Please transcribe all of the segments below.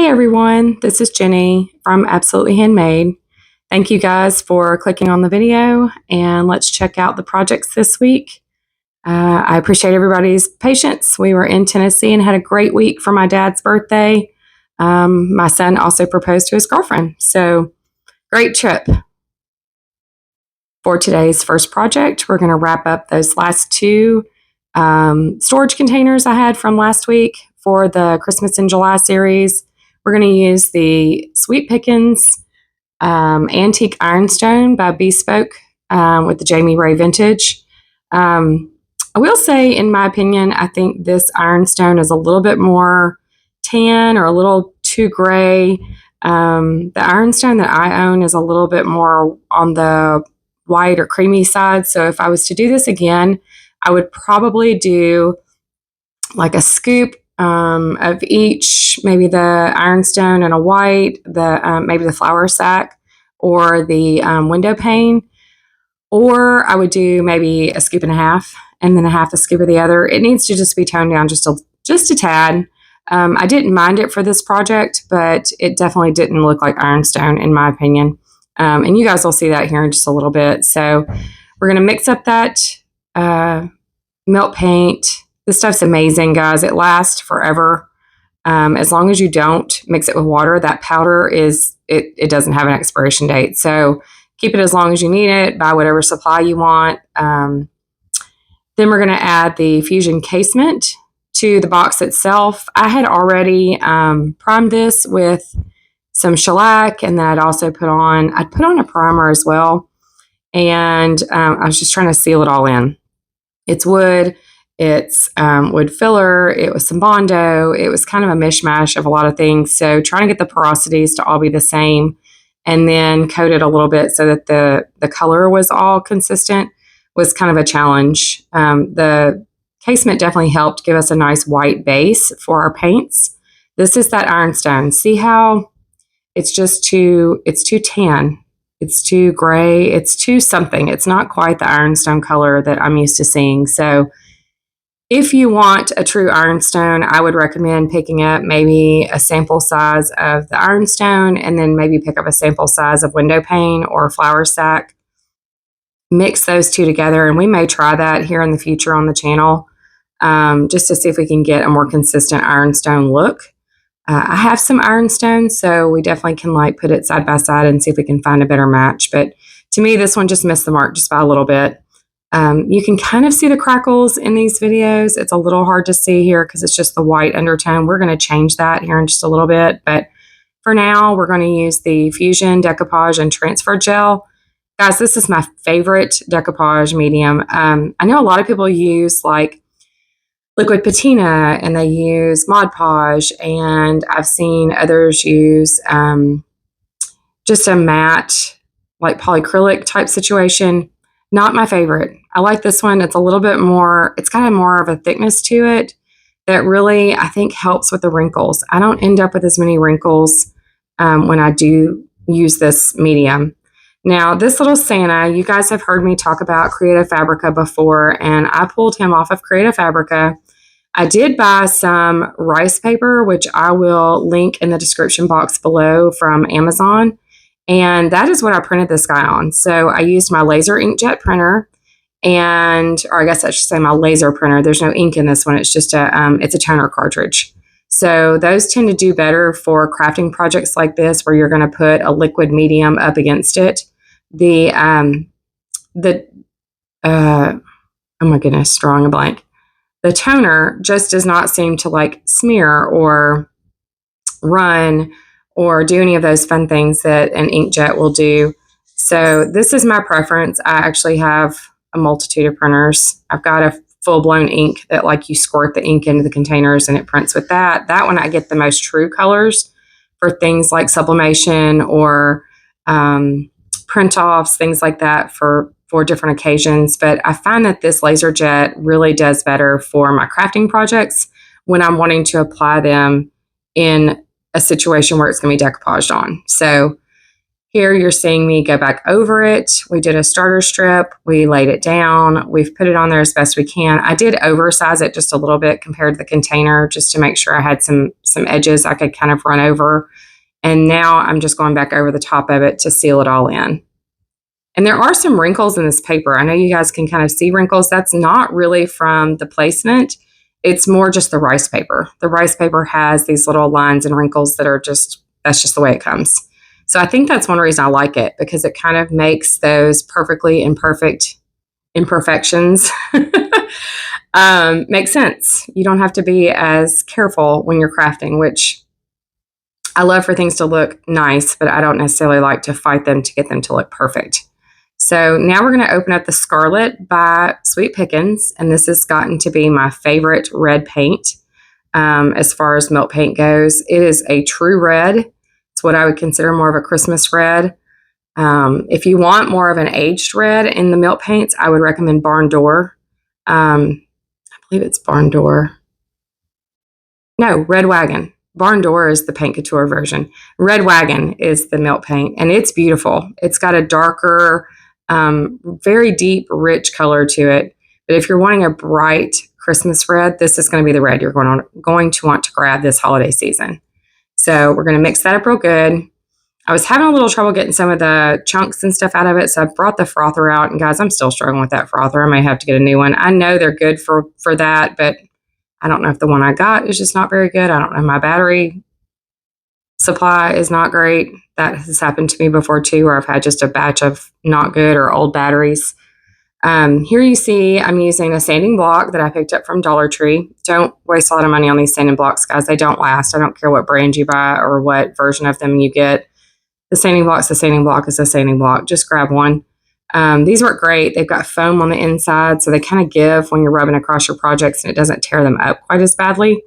everyone, this is Jenny from Absolutely Handmade. Thank you guys for clicking on the video, and let's check out the projects this week. I appreciate everybody's patience. We were in Tennessee and had a great week for my dad's birthday. My son also proposed to his girlfriend, so great trip. For today's first project, we're going to wrap up those last two storage containers I had from last week for the Christmas in July series. We're going to use the Sweet Pickins Antique Ironstone by Bespoke with the Jamie Ray Vintage. I will say, in my opinion, I think this ironstone is a little bit more tan or a little too gray. The ironstone that I own is a little bit more on the white or creamy side. So if I was to do this again, I would probably do like a scoop of each, maybe the ironstone and a white, maybe the flour sack or the window pane, or I would do maybe a scoop and a half and then a half a scoop of the other. It needs to just be toned down just a tad. I didn't mind it for this project, but it definitely didn't look like ironstone in my opinion. And you guys will see that here in just a little bit. So we're going to mix up that melt paint. This stuff's amazing, guys. It lasts forever. As long as you don't mix it with water, that powder it doesn't have an expiration date. So keep it as long as you need it. Buy whatever supply you want. Then we're going to add the fusion casement to the box itself. I had already primed this with some shellac, and then I'd put on a primer as well. And I was just trying to seal it all in. It's wood. It's wood filler. It was some Bondo. It was kind of a mishmash of a lot of things. So trying to get the porosities to all be the same and then coat it a little bit so that the color was all consistent was kind of a challenge. The casement definitely helped give us a nice white base for our paints. This is that ironstone. See how it's too tan. It's too gray. It's too something. It's not quite the ironstone color that I'm used to seeing. So if you want a true ironstone, I would recommend picking up maybe a sample size of the ironstone and then maybe pick up a sample size of window pane or flour sack. Mix those two together, and we may try that here in the future on the channel just to see if we can get a more consistent ironstone look. I have some ironstone, so we definitely can put it side by side and see if we can find a better match. But to me, this one just missed the mark just by a little bit. You can kind of see the crackles in these videos. It's a little hard to see here because it's just the white undertone. We're going to change that here in just a little bit. But for now, we're going to use the Fusion Decoupage and Transfer Gel. Guys, this is my favorite decoupage medium. I know a lot of people use liquid patina and they use Mod Podge, and I've seen others use just a matte polyacrylic type situation. Not my favorite. I like this one. It's a little bit more, it's got more of a thickness to it that really I think helps with the wrinkles. I don't end up with as many wrinkles when I do use this medium. Now, this little Santa, you guys have heard me talk about Creative Fabrica before, and I pulled him off of Creative Fabrica. I did buy some rice paper, which I will link in the description box below from Amazon. And that is what I printed this guy on. So I used my laser inkjet printer or I guess I should say my laser printer. There's no ink in this one. It's just it's a toner cartridge. So those tend to do better for crafting projects like this, where you're going to put a liquid medium up against it. Oh my goodness, drawing a blank. The toner just does not seem to smear or run or do any of those fun things that an inkjet will do. So this is my preference. I actually have a multitude of printers. I've got a full-blown ink that you squirt the ink into the containers and it prints with that. That one I get the most true colors for things like sublimation or print-offs, things like that for different occasions. But I find that this laser jet really does better for my crafting projects when I'm wanting to apply them in a situation where it's going to be decoupaged on. So Here you're seeing me go back over it. We did a starter strip. We laid it down. We've put it on there as best we can. I did oversize it just a little bit compared to the container just to make sure I had some edges I could kind of run over. And now I'm just going back over the top of it to seal it all in. And there are some wrinkles in this paper. I know you guys can kind of see wrinkles. That's not really from the placement. It's more just the rice paper. The rice paper has these little lines and wrinkles that are that's just the way it comes. So I think that's one reason I like it, because it kind of makes those perfectly imperfect imperfections make sense. You don't have to be as careful when you're crafting, which I love for things to look nice, but I don't necessarily like to fight them to get them to look perfect. So now we're going to open up the Scarlet by Sweet Pickins, and this has gotten to be my favorite red paint as far as milk paint goes. It is a true red. It's what I would consider more of a Christmas red. If you want more of an aged red in the milk paints, I would recommend Barn Door. I believe it's Barn Door. No, Red Wagon. Barn Door is the Paint Couture version. Red Wagon is the milk paint, and it's beautiful. It's got a darker, very deep, rich color to it. But if you're wanting a bright Christmas red, this is going to be the red you're going to want to grab this holiday season. So we're going to mix that up real good. I was having a little trouble getting some of the chunks and stuff out of it, so I've brought the frother out. And guys, I'm still struggling with that frother. I may have to get a new one. I know they're good for that, but I don't know if the one I got is just not very good. I don't know. My battery supply is not great. That has happened to me before too, where I've had just a batch of not good or old batteries. Here you see I'm using a sanding block that I picked up from Dollar Tree. Don't waste a lot of money on these sanding blocks, guys. They don't last. I don't care what brand you buy or what version of them you get. The sanding block's a sanding block is a sanding block. Just grab one. These work great. They've got foam on the inside, so they kind of give when you're rubbing across your projects, and it doesn't tear them up quite as badly,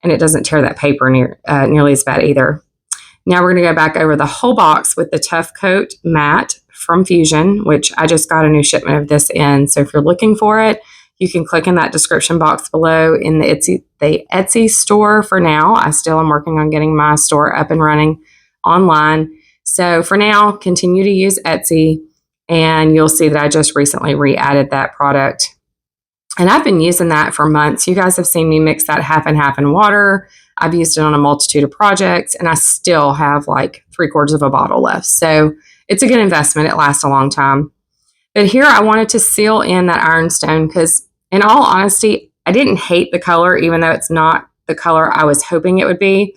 and it doesn't tear that paper nearly as bad either. Now we're going to go back over the whole box with the Tough Coat Matte from Fusion, which I just got a new shipment of this in. So if you're looking for it, you can click in that description box below in the Etsy store for now. I still am working on getting my store up and running online. So for now, continue to use Etsy, and you'll see that I just recently re-added that product. And I've been using that for months. You guys have seen me mix that half and half in water. I've used it on a multitude of projects, and I still have like 3/4 of a bottle left. So it's a good investment. It lasts a long time. But here I wanted to seal in that ironstone because, in all honesty, I didn't hate the color, even though it's not the color I was hoping it would be.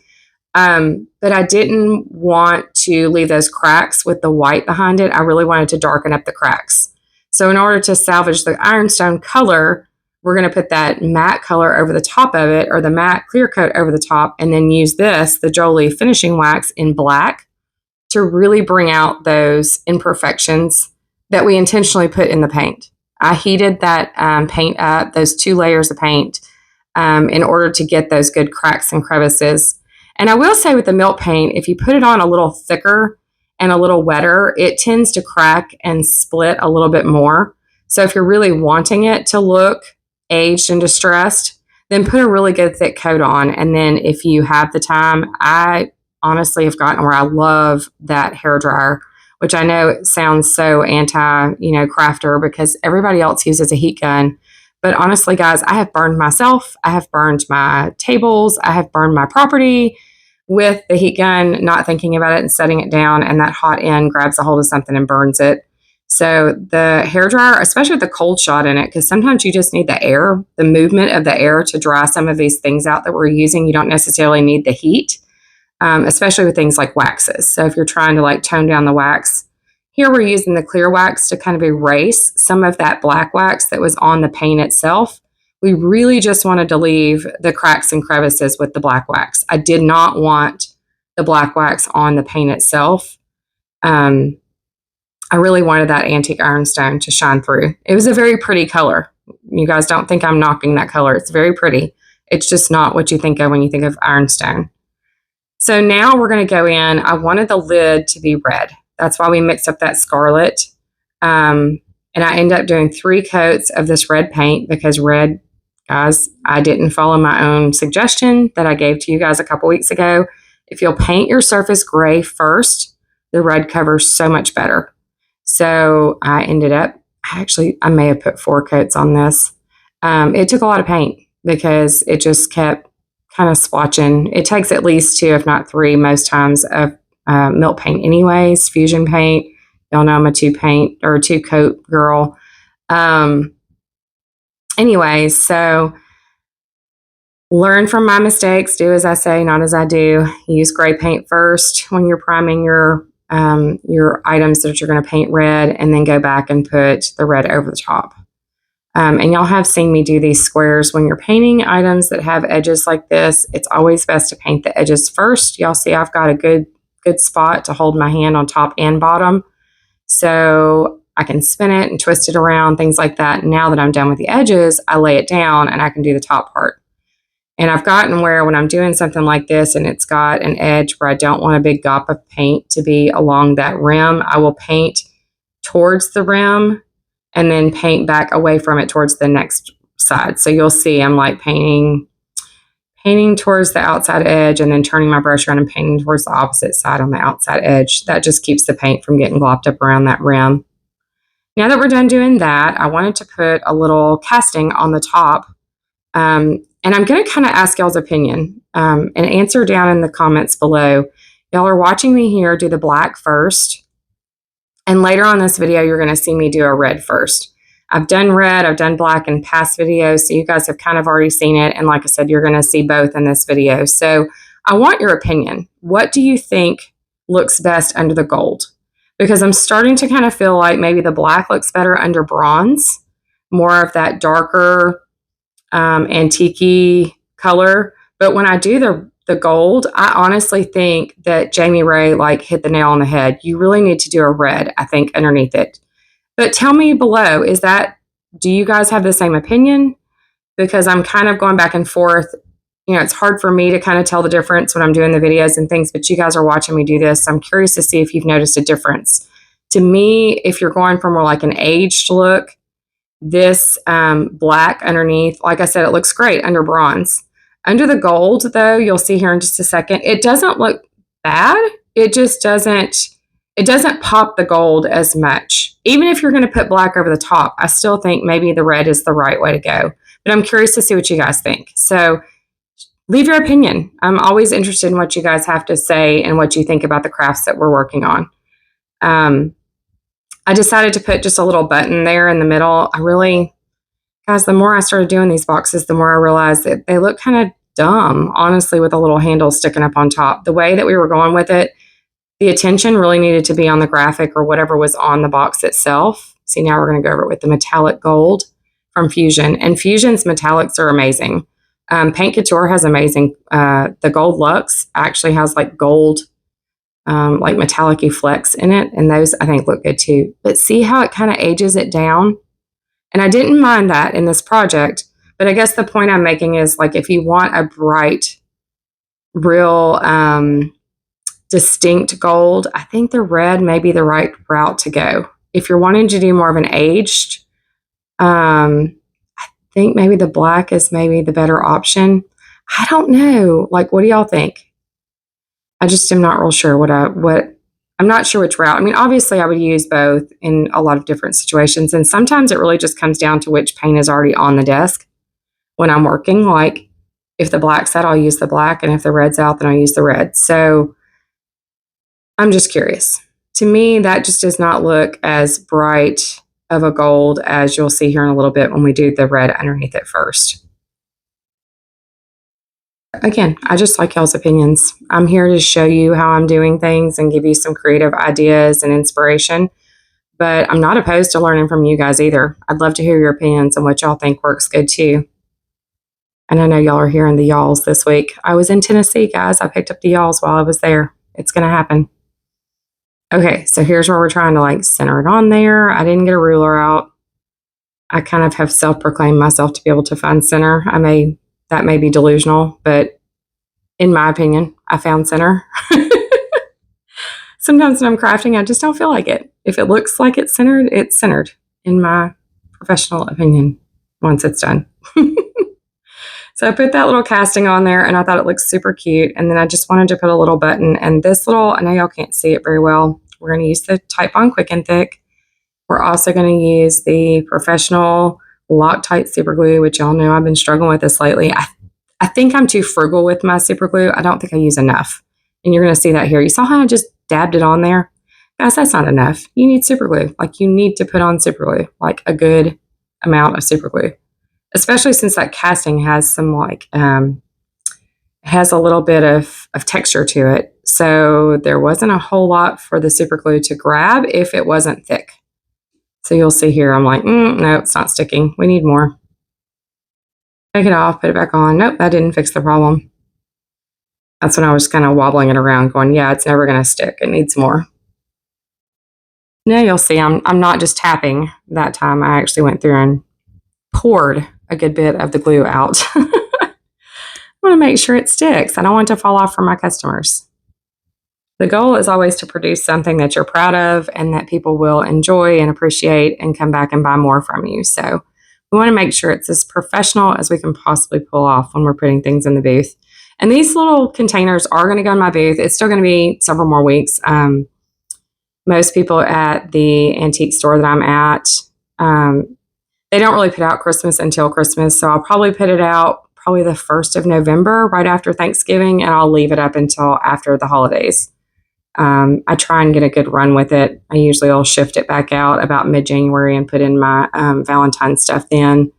But I didn't want to leave those cracks with the white behind it. I really wanted to darken up the cracks. So in order to salvage the ironstone color, we're going to put that matte color over the top of it, or the matte clear coat over the top, and then use this, the Jolie finishing wax in black, to really bring out those imperfections that we intentionally put in the paint. I heated that paint up, those 2 layers of paint, in order to get those good cracks and crevices. And I will say with the milk paint, if you put it on a little thicker and a little wetter, it tends to crack and split a little bit more. So if you're really wanting it to look aged and distressed, then put a really good thick coat on. And then if you have the time, I honestly have gotten where I love that hairdryer, which I know sounds so crafter because everybody else uses a heat gun. But honestly, guys, I have burned myself. I have burned my tables. I have burned my property with the heat gun, not thinking about it and setting it down, and that hot end grabs a hold of something and burns it. So the hairdryer, especially with the cold shot in it, because sometimes you just need the air, the movement of the air to dry some of these things out that we're using. You don't necessarily need the heat, especially with things like waxes. So if you're trying to like tone down the wax, here we're using the clear wax to kind of erase some of that black wax that was on the paint itself. We really just wanted to leave the cracks and crevices with the black wax. I did not want the black wax on the paint itself. I really wanted that antique ironstone to shine through. It was a very pretty color. You guys don't think I'm knocking that color. It's very pretty. It's just not what you think of when you think of ironstone. So now we're going to go in. I wanted the lid to be red. That's why we mixed up that scarlet. And I ended up doing 3 coats of this red paint because red, guys, I didn't follow my own suggestion that I gave to you guys a couple weeks ago. If you'll paint your surface gray first, the red covers so much better. So I ended up, I may have put 4 coats on this. It took a lot of paint because it just kept kind of splotching. It takes at least 2, if not 3, most times of milk paint anyways, fusion paint. Y'all know I'm a 2 coat girl. Anyways, so learn from my mistakes. Do as I say, not as I do. Use gray paint first when you're priming your items that you're going to paint red, and then go back and put the red over the top. And y'all have seen me do these squares. When you're painting items that have edges like this, it's always best to paint the edges first. Y'all see I've got a good spot to hold my hand on top and bottom. So I can spin it and twist it around, things like that. Now that I'm done with the edges, I lay it down and I can do the top part. And I've gotten where when I'm doing something like this and it's got an edge where I don't want a big gop of paint to be along that rim, I will paint towards the rim and then paint back away from it towards the next side. So you'll see I'm like painting towards the outside edge and then turning my brush around and painting towards the opposite side on the outside edge. That just keeps the paint from getting glopped up around that rim. Now that we're done doing that, I wanted to put a little casting on the top. And I'm going to kind of ask y'all's opinion and answer down in the comments below. Y'all are watching me here do the black first. And later on this video, you're going to see me do a red first. I've done red, I've done black in past videos, so you guys have kind of already seen it. And like I said, you're going to see both in this video. So I want your opinion. What do you think looks best under the gold? Because I'm starting to kind of feel like maybe the black looks better under bronze, more of that darker antique color. But when I do the gold, I honestly think that Jamie Ray like hit the nail on the head. You really need to do a red, I think, underneath it. But tell me below, do you guys have the same opinion? Because I'm kind of going back and forth. You know, it's hard for me to kind of tell the difference when I'm doing the videos and things, but you guys are watching me do this. So I'm curious to see if you've noticed a difference. To me, if you're going for more like an aged look, this black underneath, like I said, it looks great under bronze. Under the gold, though, you'll see here in just a second, it doesn't look bad. It just doesn't pop the gold as much. Even if you're going to put black over the top, I still think maybe the red is the right way to go. But I'm curious to see what you guys think. So leave your opinion. I'm always interested in what you guys have to say and what you think about the crafts that we're working on. I decided to put just a little button there in the middle. Guys, the more I started doing these boxes, the more I realized that they look kind of dumb, honestly, with a little handle sticking up on top. The way that we were going with it, the attention really needed to be on the graphic or whatever was on the box itself. See, now we're going to go over it with the metallic gold from Fusion. And Fusion's metallics are amazing. Paint Couture has amazing. The Gold Luxe actually has like gold, like metallic-y flecks in it. And those, I think, look good too. But see how it kind of ages it down? And I didn't mind that in this project. But I guess the point I'm making is, like, if you want a bright, real distinct gold, I think the red may be the right route to go. If you're wanting to do more of an aged, I think maybe the black is maybe the better option. I don't know. Like, what do y'all think? I just am not real sure I'm not sure which route. I mean, obviously I would use both in a lot of different situations. And sometimes it really just comes down to which paint is already on the desk when I'm working. Like, if the black's out, I'll use the black. And if the red's out, then I'll use the red. So I'm just curious. To me, that just does not look as bright of a gold as you'll see here in a little bit when we do the red underneath it first. Again, I just like y'all's opinions. I'm here to show you how I'm doing things and give you some creative ideas and inspiration, but I'm not opposed to learning from you guys either. I'd love to hear your opinions and what y'all think works good too. And I know y'all are hearing the y'alls this week. I was in Tennessee, guys. I picked up the y'alls while I was there. It's going to happen. Okay, so here's where we're trying to like center it on there. I didn't get a ruler out. I kind of have self-proclaimed myself to be able to find center. That may be delusional, but in my opinion, I found center. Sometimes when I'm crafting, I just don't feel like it. If it looks like it's centered, in my professional opinion, once it's done. So I put that little casting on there, and I thought it looked super cute. And then I just wanted to put a little button. And this little, I know y'all can't see it very well. We're going to use the Type Bond Quick and Thick. We're also going to use the Professional Loctite Super Glue, which y'all know I've been struggling with this lately. I think I'm too frugal with my super glue. I don't think I use enough. And you're going to see that here. You saw how I just dabbed it on there? Guys, that's not enough. You need super glue. Like, you need to put on super glue, like a good amount of super glue, especially since that casting has some has a little bit of texture to it. So there wasn't a whole lot for the super glue to grab if it wasn't thick. So you'll see here, I'm like, no, it's not sticking. We need more. Take it off, put it back on. Nope, that didn't fix the problem. That's when I was kind of wobbling it around going, yeah, it's never going to stick. It needs more. Now you'll see I'm not just tapping that time. I actually went through and poured a good bit of the glue out. I want to make sure it sticks. I don't want it to fall off for my customers. The goal is always to produce something that you're proud of and that people will enjoy and appreciate and come back and buy more from you. So we want to make sure it's as professional as we can possibly pull off when we're putting things in the booth. And these little containers are going to go in my booth. It's still going to be several more weeks. Most people at the antique store that I'm at, they don't really put out Christmas until Christmas. So I'll probably put it out probably the 1st of November, right after Thanksgiving, and I'll leave it up until after the holidays. I try and get a good run with it. I usually will shift it back out about mid-January and put in my Valentine's stuff then.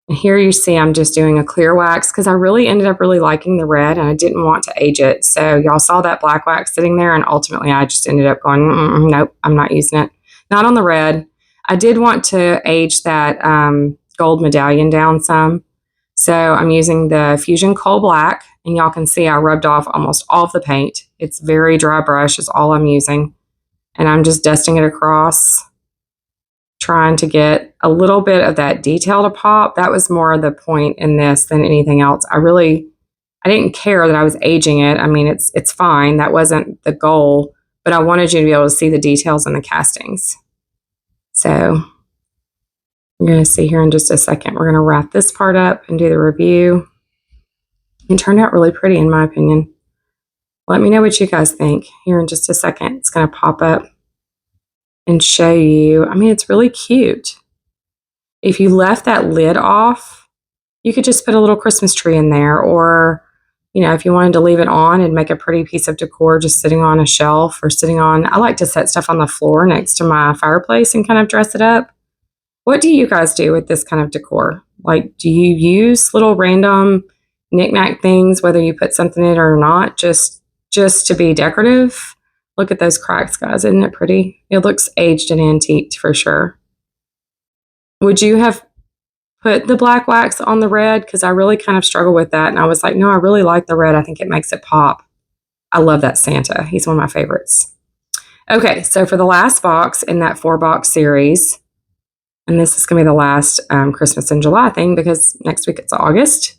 And here you see I'm just doing a clear wax because I really ended up really liking the red and I didn't want to age it. So y'all saw that black wax sitting there and ultimately I just ended up going, nope, I'm not using it. Not on the red. I did want to age that gold medallion down some. So I'm using the Fusion Coal Black and y'all can see I rubbed off almost all of the paint. It's very dry brush is all I'm using. And I'm just dusting it across, trying to get a little bit of that detail to pop. That was more the point in this than anything else. I didn't care that I was aging it. I mean, it's fine. That wasn't the goal, but I wanted you to be able to see the details in the castings. So you're going to see here in just a second. We're going to wrap this part up and do the review. It turned out really pretty in my opinion. Let me know what you guys think here in just a second. It's going to pop up and show you. I mean, it's really cute. If you left that lid off, you could just put a little Christmas tree in there, or, you know, if you wanted to leave it on and make a pretty piece of decor just sitting on a shelf or sitting on, I like to set stuff on the floor next to my fireplace and kind of dress it up. What do you guys do with this kind of decor? Like, do you use little random knick-knack things, whether you put something in it or not, just to be decorative? Look at those cracks, guys. Isn't it pretty? It looks aged and antiqued for sure. Would you have put the black wax on the red? Because I really kind of struggle with that. And I was like, no, I really like the red. I think it makes it pop. I love that Santa. He's one of my favorites. Okay, so for the last box in that 4-box series, and this is going to be the last Christmas in July thing because next week it's August.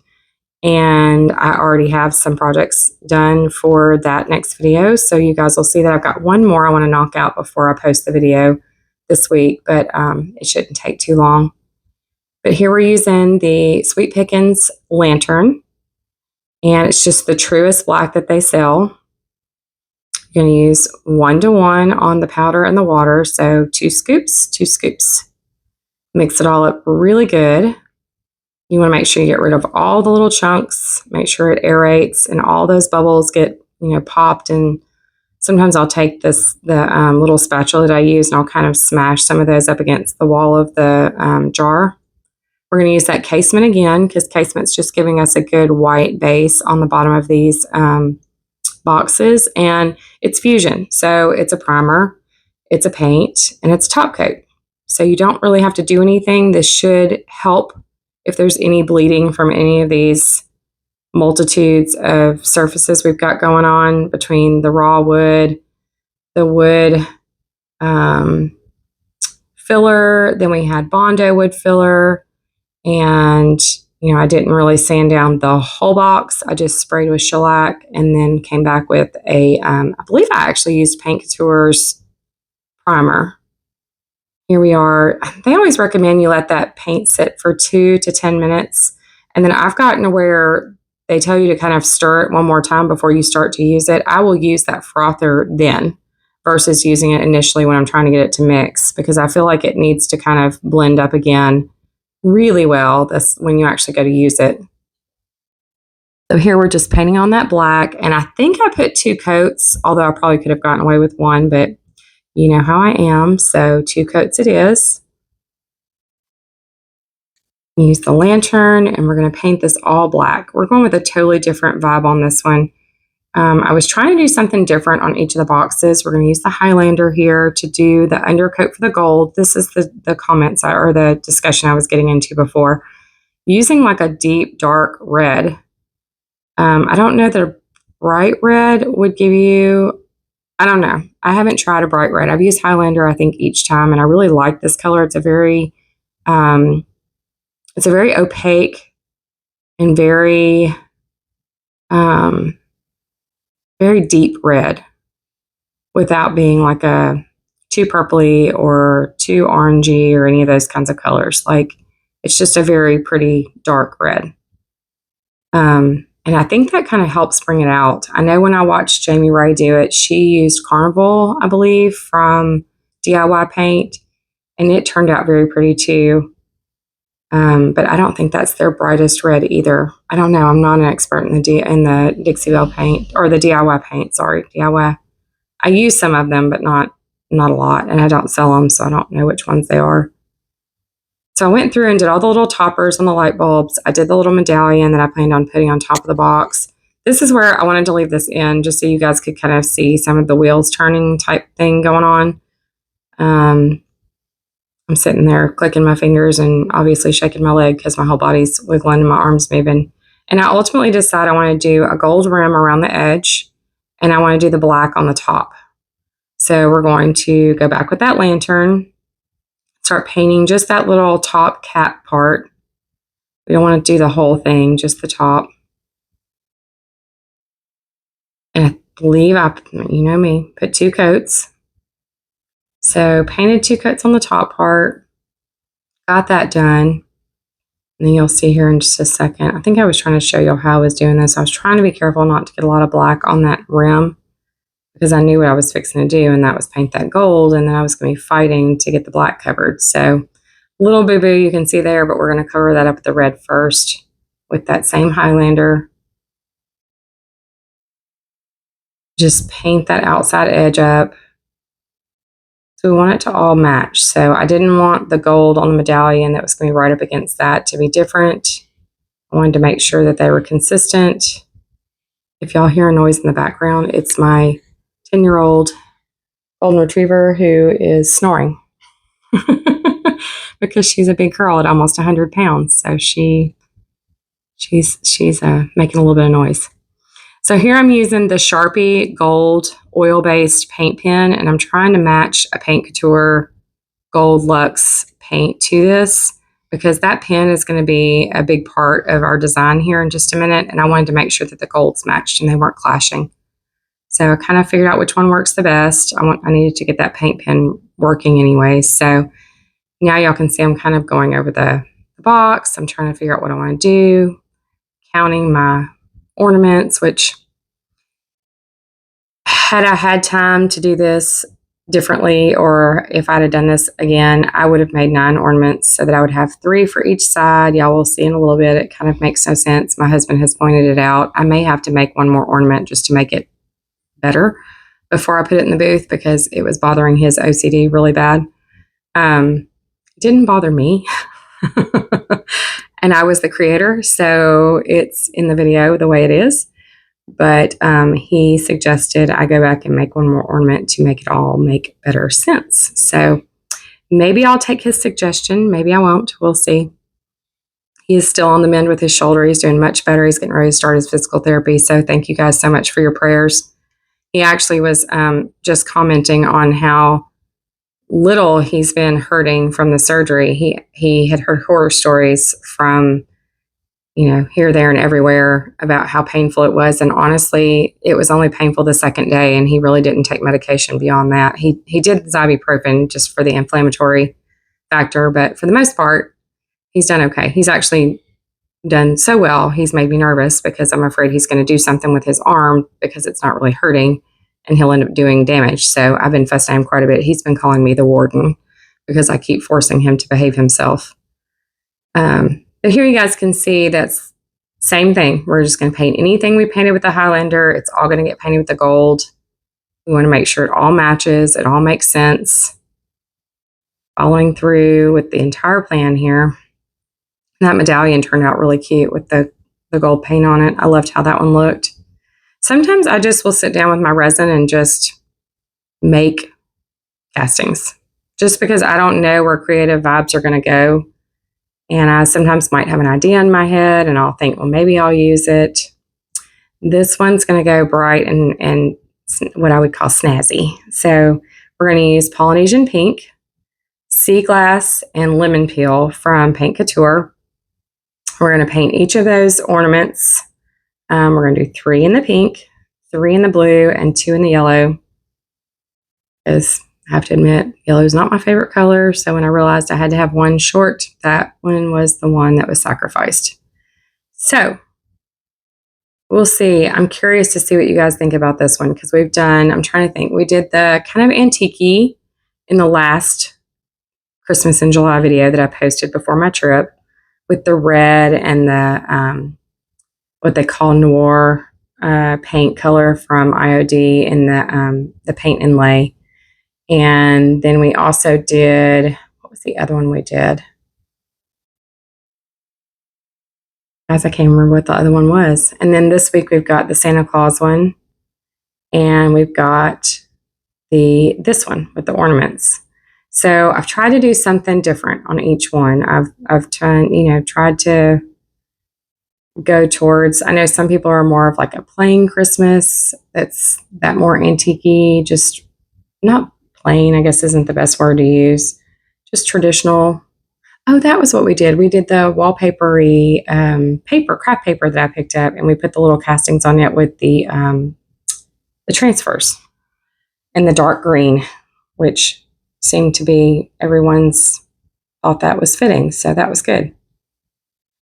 And I already have some projects done for that next video. So you guys will see that I've got one more I want to knock out before I post the video this week, but it shouldn't take too long. But here we're using the Sweet Pickins lantern, and it's just the truest black that they sell. You're going to use 1-to-1 on the powder and the water. So 2 scoops, 2 scoops. Mix it all up really good. You want to make sure you get rid of all the little chunks, make sure it aerates and all those bubbles get, popped. And sometimes I'll take the little spatula that I use and I'll kind of smash some of those up against the wall of the jar. We're going to use that casement again because casement's just giving us a good white base on the bottom of these boxes. And it's Fusion, so it's a primer, it's a paint, and it's top coat. So you don't really have to do anything. This should help if there's any bleeding from any of these multitudes of surfaces we've got going on between the raw wood, the wood filler, then we had Bondo wood filler, and I didn't really sand down the whole box. I just sprayed with shellac and then came back with I believe I actually used Paint Couture's primer. Here we are. They always recommend you let that paint sit for 2 to 10 minutes. And then I've gotten to where they tell you to kind of stir it one more time before you start to use it. I will use that frother then versus using it initially when I'm trying to get it to mix, because I feel like it needs to kind of blend up again really well when you actually go to use it. So here we're just painting on that black, and I think I put 2 coats, although I probably could have gotten away with 1, but you know how I am, so 2 coats it is. Use the lantern, and we're going to paint this all black. We're going with a totally different vibe on this one. I was trying to do something different on each of the boxes. We're going to use the Highlander here to do the undercoat for the gold. This is the comments or the discussion I was getting into before. Using like a deep, dark red. I don't know that a bright red would give you, I don't know. I haven't tried a bright red. I've used Highlander, I think, each time, and I really like this color. It's a very opaque and very, very deep red without being like a too purpley or too orangey or any of those kinds of colors. Like, it's just a very pretty dark red. And I think that kind of helps bring it out. I know when I watched Jamie Ray do it, she used Carnival, I believe, from DIY Paint, and it turned out very pretty too. But I don't think that's their brightest red either. I don't know. I'm not an expert in the Dixie Belle paint, or the DIY paint. Sorry, DIY. I use some of them, but not a lot, and I don't sell them, so I don't know which ones they are. So I went through and did all the little toppers on the light bulbs. I did the little medallion that I planned on putting on top of the box. This is where I wanted to leave this in, just so you guys could kind of see some of the wheels turning type thing going on. I'm sitting there clicking my fingers and obviously shaking my leg because my whole body's wiggling and my arm's moving. And I ultimately decided I want to do a gold rim around the edge, and I want to do the black on the top. So we're going to go back with that lantern, start painting just that little top cap part. We don't want to do the whole thing, just the top. And I believe you know me, put 2 coats. So painted 2 coats on the top part, got that done. And then you'll see here in just a second. I think I was trying to show you how I was doing this. I was trying to be careful not to get a lot of black on that rim, because I knew what I was fixing to do, and that was paint that gold, and then I was going to be fighting to get the black covered. So little boo-boo you can see there, but we're going to cover that up with the red first with that same Highlander. Just paint that outside edge up. So we want it to all match. So I didn't want the gold on the medallion that was going to be right up against that to be different. I wanted to make sure that they were consistent. If y'all hear a noise in the background, it's my 10-year-old golden retriever who is snoring because she's a big girl at almost 100 pounds. So she's making a little bit of noise. So here I'm using the Sharpie gold oil-based paint pen, and I'm trying to match a Paint Couture Gold Luxe paint to this, because that pen is going to be a big part of our design here in just a minute, and I wanted to make sure that the golds matched and they weren't clashing. So I kind of figured out which one works the best. I needed to get that paint pen working anyway. So now y'all can see I'm kind of going over the box. I'm trying to figure out what I want to do, counting my ornaments, which, had I had time to do this differently, or if I'd have done this again, I would have made 9 ornaments so that I would have 3 for each side. Y'all will see in a little bit. It kind of makes no sense. My husband has pointed it out. I may have to make 1 more ornament just to make it better before I put it in the booth, because it was bothering his OCD really bad. It didn't bother me. And I was the creator, so it's in the video the way it is. But he suggested I go back and make 1 more ornament to make it all make better sense. So maybe I'll take his suggestion. Maybe I won't. We'll see. He is still on the mend with his shoulder. He's doing much better. He's getting ready to start his physical therapy. So thank you guys so much for your prayers. He actually was just commenting on how little he's been hurting from the surgery. He had heard horror stories from, here, there, and everywhere about how painful it was. And honestly, it was only painful the second day, and he really didn't take medication beyond that. He did ibuprofen just for the inflammatory factor, but for the most part, he's done okay. He's actually done so well, he's made me nervous, because I'm afraid he's going to do something with his arm because it's not really hurting and he'll end up doing damage. So I've been fussing at him quite a bit. He's been calling me the warden because I keep forcing him to behave himself. But here you guys can see that's same thing. We're just going to paint anything we painted with the Highlander. It's all going to get painted with the gold. We want to make sure it all matches. It all makes sense. Following through with the entire plan here. That medallion turned out really cute with the gold paint on it. I loved how that one looked. Sometimes I just will sit down with my resin and just make castings just because I don't know where creative vibes are going to go. And I sometimes might have an idea in my head and I'll think, well, maybe I'll use it. This one's going to go bright and what I would call snazzy. So we're going to use Polynesian pink, sea glass, and lemon peel from Paint Couture. We're going to paint each of those ornaments. We're going to do 3 in the pink, 3 in the blue, and 2 in the yellow. Because I have to admit, yellow is not my favorite color. So when I realized I had to have one short, that one was the one that was sacrificed. So we'll see. I'm curious to see what you guys think about this one because I'm trying to think. We did the kind of antique-y in the last Christmas in July video that I posted before my trip with the red and the what they call noir paint color from IOD and the paint inlay. And then we also did, what was the other one we did? Guys, I can't remember what the other one was. And then this week we've got the Santa Claus one. And we've got this one with the ornaments. So I've tried to do something different on each one. I've tried to go towards, I know some people are more of like a plain Christmas. That's that more antique-y, just not plain, I guess isn't the best word to use. Just traditional. Oh, that was what we did. We did the wallpapery craft paper that I picked up, and we put the little castings on it with the transfers and the dark green, which seemed to be everyone's thought that was fitting. So that was good.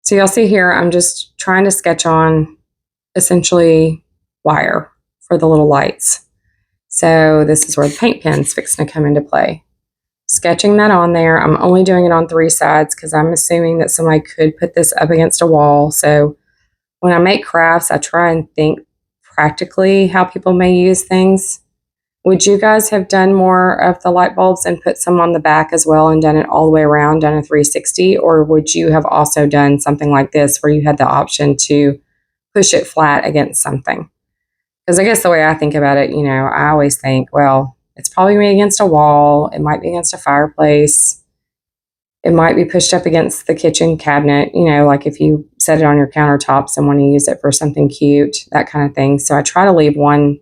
So you'll see here, I'm just trying to sketch on essentially wire for the little lights. So this is where the paint pen's fixing to come into play. Sketching that on there. I'm only doing it on 3 sides because I'm assuming that somebody could put this up against a wall. So when I make crafts, I try and think practically how people may use things. Would you guys have done more of the light bulbs and put some on the back as well and done it all the way around, done a 360? Or would you have also done something like this where you had the option to push it flat against something? Because I guess the way I think about it, I always think, well, it's probably going to be against a wall. It might be against a fireplace. It might be pushed up against the kitchen cabinet, like if you set it on your countertops and want to use it for something cute, that kind of thing. So I try to leave one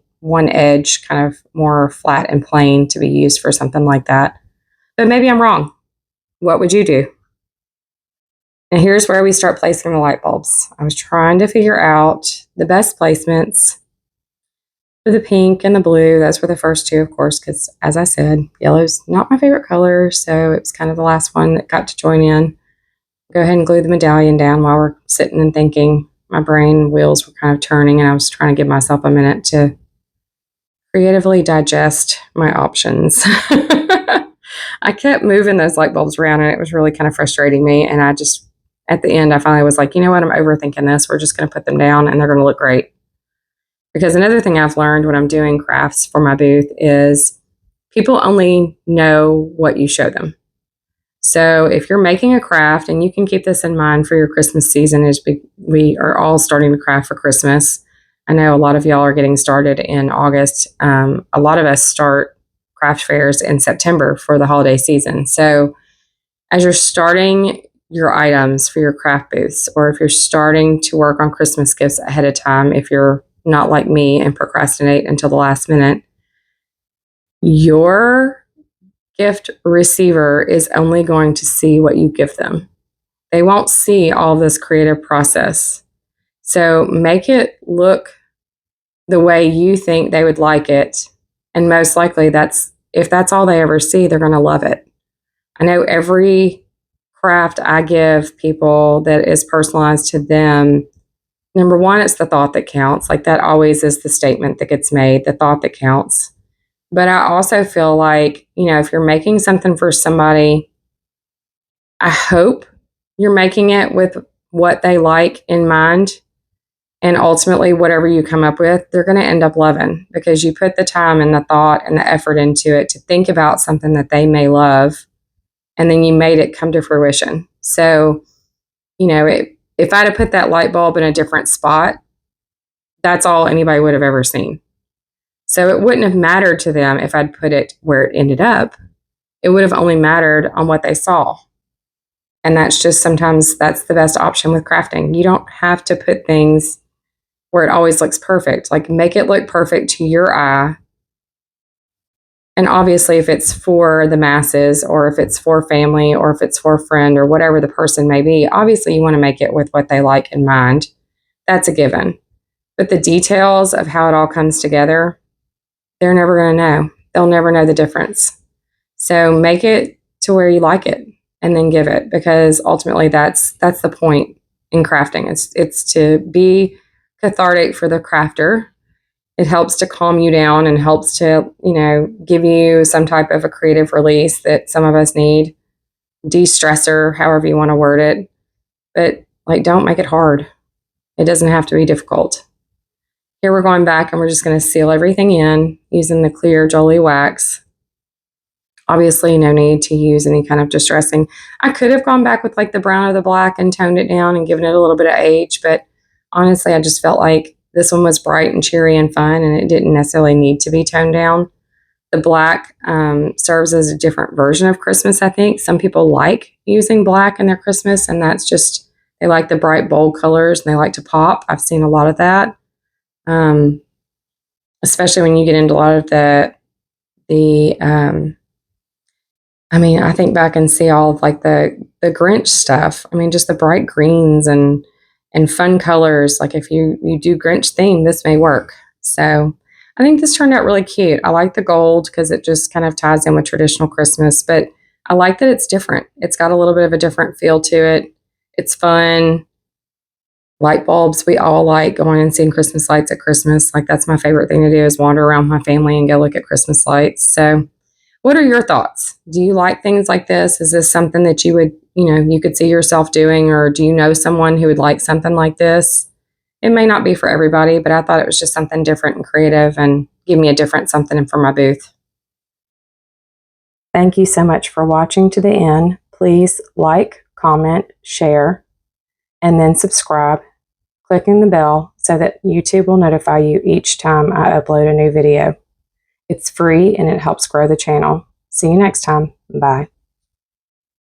edge kind of more flat and plain to be used for something like that. But maybe I'm wrong. What would you do? And here's where we start placing the light bulbs. I was trying to figure out the best placements for the pink and the blue. Those were the first 2, of course, because as I said, yellow's not my favorite color. So it was kind of the last one that got to join in. Go ahead and glue the medallion down while we're sitting and thinking. My brain wheels were kind of turning and I was trying to give myself a minute to creatively digest my options. I kept moving those light bulbs around and it was really kind of frustrating me. And I just, at the end, I finally was like, you know what? I'm overthinking this. We're just going to put them down and they're going to look great. Because another thing I've learned when I'm doing crafts for my booth is people only know what you show them. So if you're making a craft, and you can keep this in mind for your Christmas season, as we are all starting to craft for Christmas. I know a lot of y'all are getting started in August. A lot of us start craft fairs in September for the holiday season. So as you're starting your items for your craft booths, or if you're starting to work on Christmas gifts ahead of time, if you're not like me and procrastinate until the last minute, your gift receiver is only going to see what you give them. They won't see all this creative process. So make it look the way you think they would like it. And most likely if that's all they ever see, they're going to love it. I know every craft I give people that is personalized to them, number one, it's the thought that counts. Like that always is the statement that gets made, the thought that counts. But I also feel like, if you're making something for somebody, I hope you're making it with what they like in mind. And ultimately, whatever you come up with, they're going to end up loving because you put the time and the thought and the effort into it to think about something that they may love. And then you made it come to fruition. So, if I'd have put that light bulb in a different spot, that's all anybody would have ever seen. So it wouldn't have mattered to them if I'd put it where it ended up. It would have only mattered on what they saw. And sometimes that's the best option with crafting. You don't have to put things where it always looks perfect. Like make it look perfect to your eye. And obviously, if it's for the masses or if it's for family or if it's for a friend or whatever the person may be, obviously you want to make it with what they like in mind. That's a given. But the details of how it all comes together, they're never going to know. They'll never know the difference. So make it to where you like it and then give it, because ultimately that's the point in crafting. It's to be cathartic for the crafter. It helps to calm you down and helps to, give you some type of a creative release that some of us need, de-stressor, however you want to word it. But don't make it hard. It doesn't have to be difficult. Here we're going back and we're just going to seal everything in using the clear Jolie wax. Obviously, no need to use any kind of distressing. I could have gone back with the brown or the black and toned it down and given it a little bit of age, but honestly, I just felt like this one was bright and cheery and fun, and it didn't necessarily need to be toned down. The black serves as a different version of Christmas, I think. Some people like using black in their Christmas, and that's just, they like the bright, bold colors, and they like to pop. I've seen a lot of that. Especially when you get into a lot of I think back and see all of the Grinch stuff. Just the bright greens and fun colors. If you do Grinch theme, this may work. So I think this turned out really cute. I like the gold because it just kind of ties in with traditional Christmas, but I like that it's different. It's got a little bit of a different feel to it. It's fun. Light bulbs, we all like going and seeing Christmas lights at Christmas. That's my favorite thing to do, is wander around with my family and go look at Christmas lights. So what are your thoughts? Do you like things like this? Is this something that you would, you could see yourself doing, or do you know someone who would like something like this? It may not be for everybody, but I thought it was just something different and creative and give me a different something for my booth. Thank you so much for watching to the end. Please like, comment, share, and then subscribe. Clicking the bell so that YouTube will notify you each time I upload a new video. It's free and it helps grow the channel. See you next time. Bye.